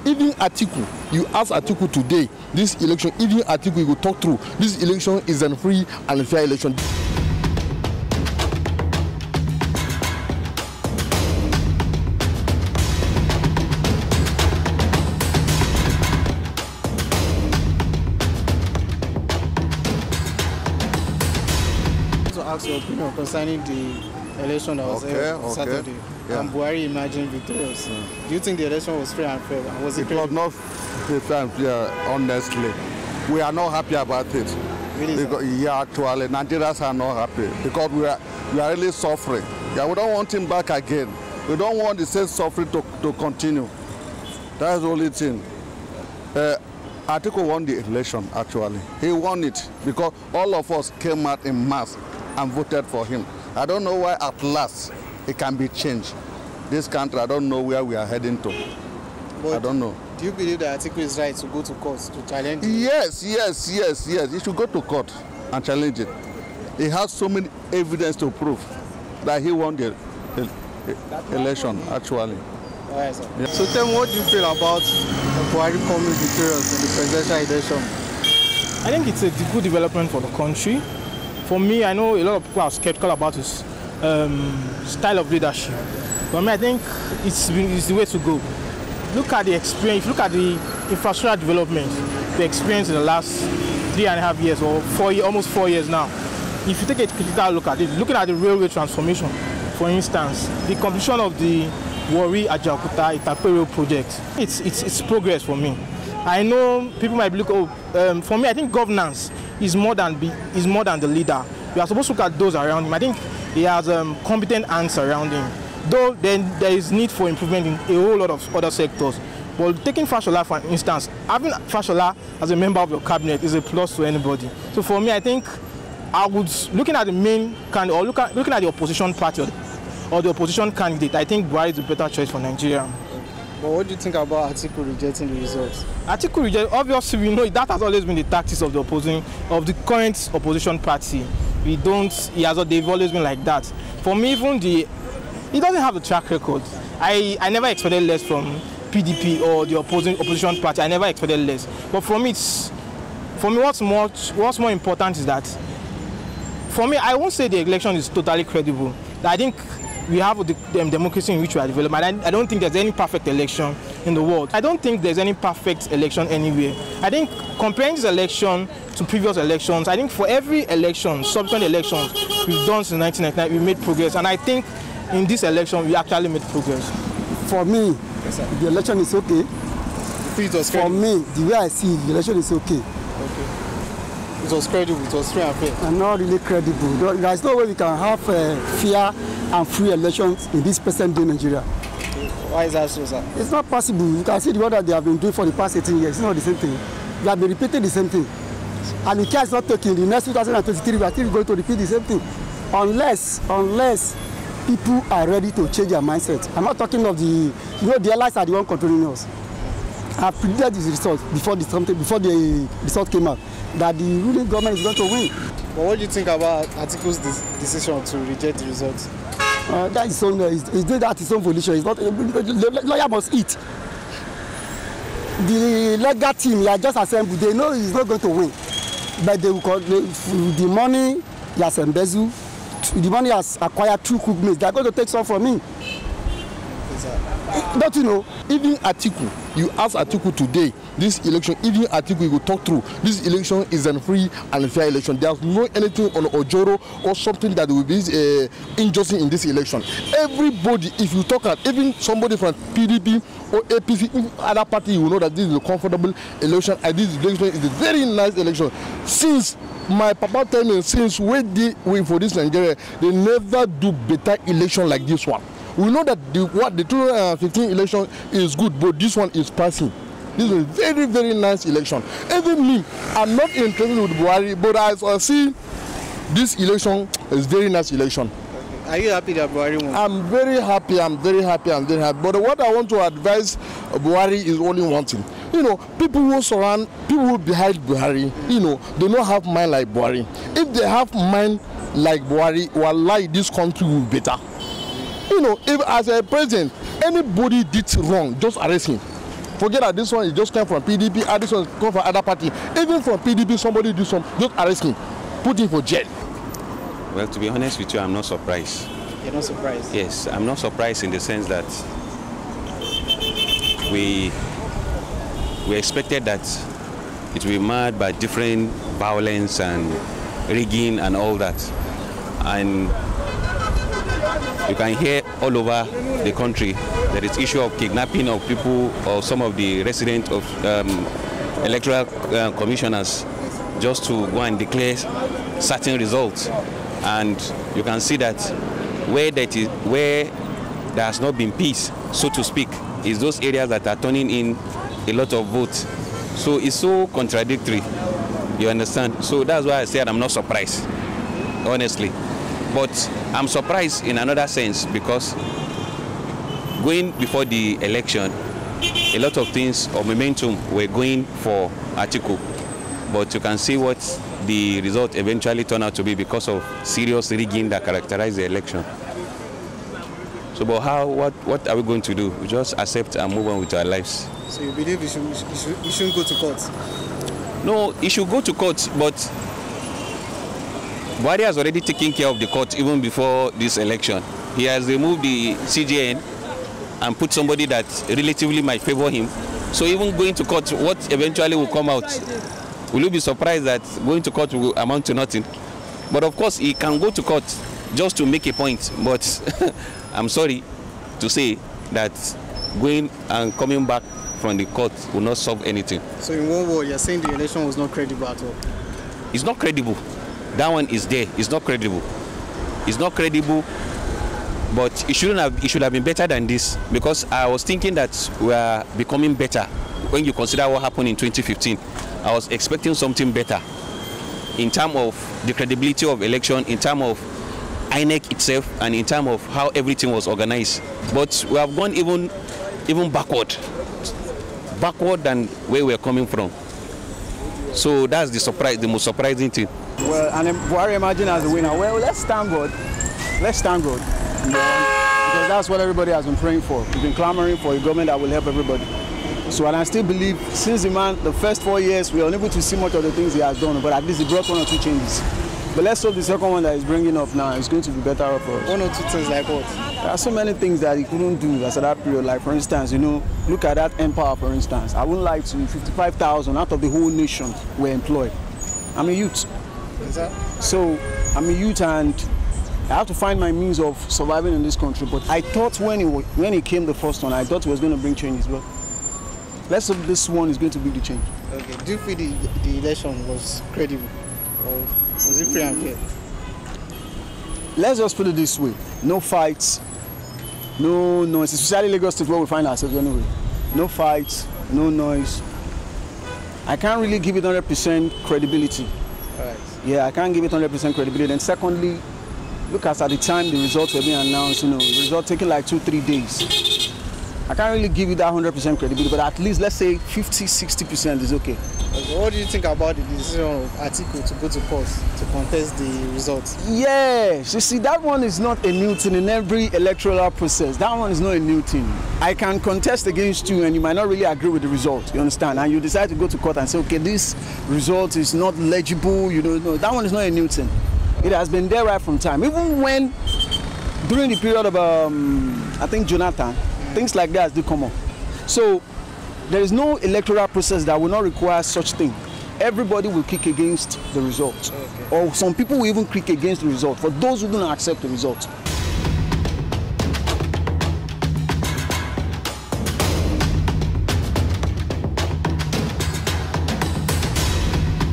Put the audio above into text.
Even Atiku, you ask Atiku today, this election, even Atiku will talk through, this election is a free and fair election. To ask your opinion concerning the election that was held Saturday, and Buhari emerging victorious. Do you think the election was fair and fair? And was it was not fair and fair, honestly. We are not happy about it. Really? Because, yeah, actually, Nigerians are not happy because we are really suffering. Yeah, we don't want him back again. We don't want the same suffering to continue. That's the only thing. Atiku won the election, actually. He won it because all of us came out in mass and voted for him. I don't know why at last it can be changed. This country, I don't know where we are heading to. But I don't know. Do you believe that Atiku is right to go to court to challenge it? Yes. He should go to court and challenge it. He has so many evidence to prove that he won the election, actually. All right, sir. Yeah. So tell me, what do you feel about Buhari coming victorious in the presidential election? I think it's a good development for the country. For me, I know a lot of people are skeptical about his style of leadership. But I think it's the way to go. Look at the experience, look at the infrastructure development we experienced in the last 3.5 years or almost 4 years now. If you take a critical look at it, looking at the railway transformation, for instance, the completion of the Warri-Ajaokuta-Itape project, it's progress for me. I know people might look, for me, I think governance is more than the leader. We are supposed to look at those around him. I think he has competent hands around him. Though then there is need for improvement in a whole lot of other sectors. But taking Fashola, for instance, having Fashola as a member of your cabinet is a plus to anybody. So for me, I think I would, looking at the main candidate, or looking at the opposition party or the opposition candidate, I think Buhari is a better choice for Nigeria. But what do you think about Atiku rejecting the results? Atiku reject, obviously we know that has always been the tactics of the current opposition party. They've always been like that. For me, he doesn't have a track record. I never expected less from PDP or the opposition party. I never expected less. But for me, what's more important is that, for me, I won't say the election is totally credible. I think we have the democracy in which we are developing. I don't think there's any perfect election in the world. I don't think there's any perfect election anywhere. I think comparing this election to previous elections, I think for every election, subsequent elections we've done since 1999, we've made progress. And I think in this election, we actually made progress. For me, yes, the election is okay. For me, the way I see it, the election is okay. It was credible, it was fair and fair. And not really credible. There is no way we can have fair and free elections in this present day in Nigeria. Why is that so, sir? It's not possible. You can see the work that they have been doing for the past 18 years. It's not the same thing. They have been repeating the same thing. And the care is not taking. The next 2023, we are still going to repeat the same thing. Unless people are ready to change their mindset. I'm not talking of the allies are the one controlling us. I predicted this result before the result came out, that the ruling government is going to win. But what do you think about Atiku's decision to reject the results? That is he's doing that his own volition. It's not, the lawyer must eat. The legal team he has just assembled, they know he's not going to win. But they will the money he has embezzled, the money he has acquired through cook meals, they are going to take some from him. Don't you know? Even Atiku, you ask Atiku today, this election, even Atiku will talk through, this election is a free and fair election. There's no anything on Ojoro or something that will be injustice in this election. Everybody, if you talk at even somebody from PDP or APC, even other party, you will know that this is a comfortable election and this election is a very nice election. Since my papa tell me, since we for this Nigeria, they never do better election like this one. We know that the 2015 election is good, but this one is passing. This is a very, very nice election. Even me, I'm not interested with Buhari, but as I see, this election is very nice election. Are you happy that Buhari won? I'm very happy. But what I want to advise Buhari is only one thing. You know, people who behind Buhari, you know, they don't have mind like Buhari. If they have mind like Buhari, wallahi, this country will be better. You know, if as a president, anybody did wrong, just arrest him. Forget that this one is just came from PDP, and this one come from other party. Even from PDP, somebody do some, just arrest him, put him for jail. Well, to be honest with you, I'm not surprised. You're not surprised? Yes, I'm not surprised in the sense that we expected that it will be marred by different violence and rigging and all that. And you can hear all over the country that it's issue of kidnapping of people or some of the residents of electoral commissioners just to go and declare certain results. And you can see that where there has not been peace, so to speak, is those areas that are turning in a lot of votes. So it's so contradictory, you understand? So that's why I said I'm not surprised, honestly. But I'm surprised in another sense because going before the election, a lot of things or momentum were going for Atiku. But you can see what the result eventually turned out to be because of serious rigging that characterized the election. So, but what are we going to do? We just accept and move on with our lives. So you believe you shouldn't go to court? No, he should go to court, but Buhari has already taken care of the court even before this election. He has removed the CJN and put somebody that relatively might favor him. So even going to court, what eventually will come out? Will you be surprised that going to court will amount to nothing? But of course, he can go to court just to make a point. But I'm sorry to say that going and coming back from the court will not solve anything. So in one word, you're saying the election was not credible at all? It's not credible. That one is there. It's not credible. It's not credible, but it should have been better than this, because I was thinking that we are becoming better. When you consider what happened in 2015, I was expecting something better in terms of the credibility of election, in terms of INEC itself, and in terms of how everything was organized. But we have gone even backward than where we are coming from. So that's the most surprising thing. Well, and Buhari emerging as the winner. Well, let's thank God. Let's thank God. Because that's what everybody has been praying for. We've been clamoring for a government that will help everybody. So, and I still believe, since the first 4 years, we are unable to see much of the things he has done, but at least he brought 1 or 2 changes. But let's hope the second one that he's bringing up now is going to be better for us. 1 or 2 things like what? There are so many things that he couldn't do at that period. Like, for instance, look at that Empower, for instance. I wouldn't like to, 55,000 out of the whole nation were employed. I'm a youth. So, I'm a youth and I have to find my means of surviving in this country. But I thought when he came the first one, I thought he was going to bring changes. But let's hope this one is going to be the change. Okay. Do you feel the election was credible? Or was it free and fair? Let's just put it this way. No fights, no noise. Especially Lagos State where we find ourselves anyway. No fights, no noise. I can't really give it 100% credibility. Right. Yeah, I can't give it 100% credibility. And secondly, look at the time the results were being announced, the result taking like 2-3 days. I can't really give you that 100% credibility, but at least let's say 50-60% is okay. What do you think about the decision of Atiku to go to court to contest the results? Yes, you see, that one is not a new thing in every electoral process. That one is not a new thing. I can contest against you and you might not really agree with the result, you understand? And you decide to go to court and say, okay, this result is not legible, no, that one is not a new thing. It has been there right from time. Even when, during the period of, I think, Jonathan, things like that do come up. So, there is no electoral process that will not require such thing. Everybody will kick against the result. Okay. Or some people will even kick against the result for those who do not accept the result.